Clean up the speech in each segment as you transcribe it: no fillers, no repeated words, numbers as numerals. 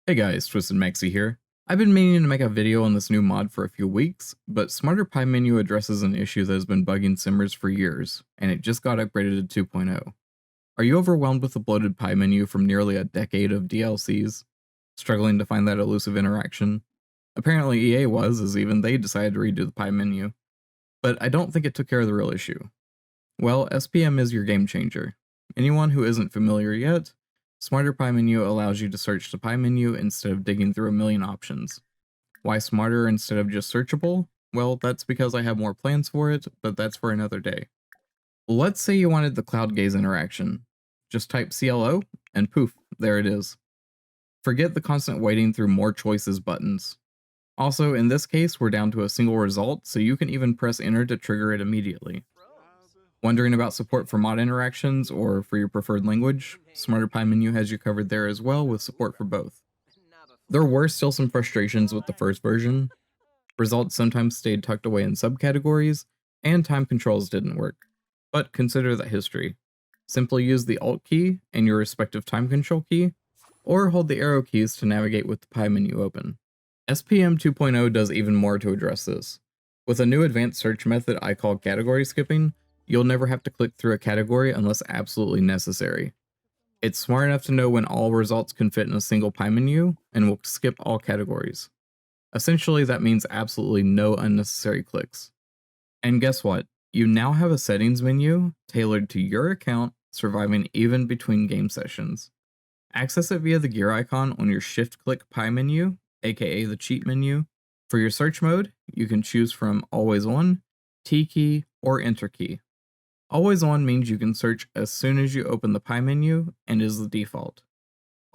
Hey guys, TwistedMexi here. I've been meaning to make a video on this new mod for a few weeks, but Smarter Pie Menu addresses an issue that has been bugging simmers for years, and it just got upgraded to 2.0. Are you overwhelmed with the bloated pie menu from nearly a decade of DLCs? Struggling to find that elusive interaction? Apparently EA was, as even they decided to redo the pie menu. But I don't think it took care of the real issue. Well, SPM is your game changer. Anyone who isn't familiar yet, Smarter Pie Menu allows you to search the pie menu instead of digging through a million options. Why smarter instead of just searchable? Well, that's because I have more plans for it, but that's for another day. Let's say you wanted the cloud gaze interaction. Just type CLO, and poof, there it is. Forget the constant waiting through more choices buttons. Also, in this case, we're down to a single result, so you can even press enter to trigger it immediately. Wondering about support for mod interactions or for your preferred language? Smarter Pie Menu has you covered there as well with support for both. There were still some frustrations with the first version. Results sometimes stayed tucked away in subcategories, and time controls didn't work. But consider that history. Simply use the Alt key and your respective time control key, or hold the arrow keys to navigate with the pie menu open. SPM 2.0 does even more to address this. With a new advanced search method I call category skipping, you'll never have to click through a category unless absolutely necessary. It's smart enough to know when all results can fit in a single pie menu, and will skip all categories. Essentially, that means absolutely no unnecessary clicks. And guess what? You now have a settings menu tailored to your account, surviving even between game sessions. Access it via the gear icon on your shift-click pie menu, aka the cheat menu. For your search mode, you can choose from Always On, T key, or Enter key. Always On means you can search as soon as you open the pie menu and is the default.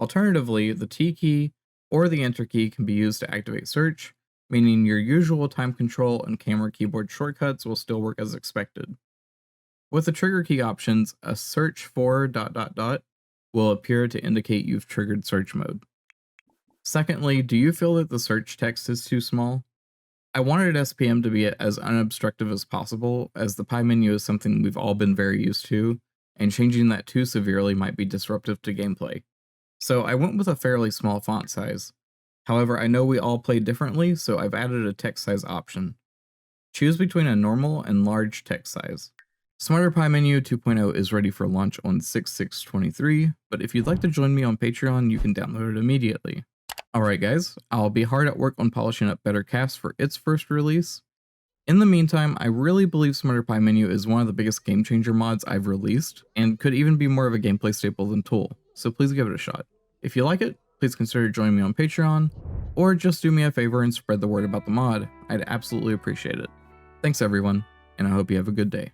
Alternatively, the T key or the Enter key can be used to activate search, meaning your usual time control and camera keyboard shortcuts will still work as expected. With the trigger key options, a search for ... will appear to indicate you've triggered search mode. Secondly, do you feel that the search text is too small? I wanted SPM to be as unobstructive as possible, as the pie menu is something we've all been very used to, and changing that too severely might be disruptive to gameplay. So I went with a fairly small font size. However, I know we all play differently, so I've added a text size option. Choose between a normal and large text size. Smarter Pie Menu 2.0 is ready for launch on 6/6/23, but if you'd like to join me on Patreon, you can download it immediately. Alright guys, I'll be hard at work on polishing up Better Cast for its first release. In the meantime, I really believe Smarter Pie Menu is one of the biggest game changer mods I've released, and could even be more of a gameplay staple than Tool, so please give it a shot. If you like it, please consider joining me on Patreon, or just do me a favor and spread the word about the mod. I'd absolutely appreciate it. Thanks everyone, and I hope you have a good day.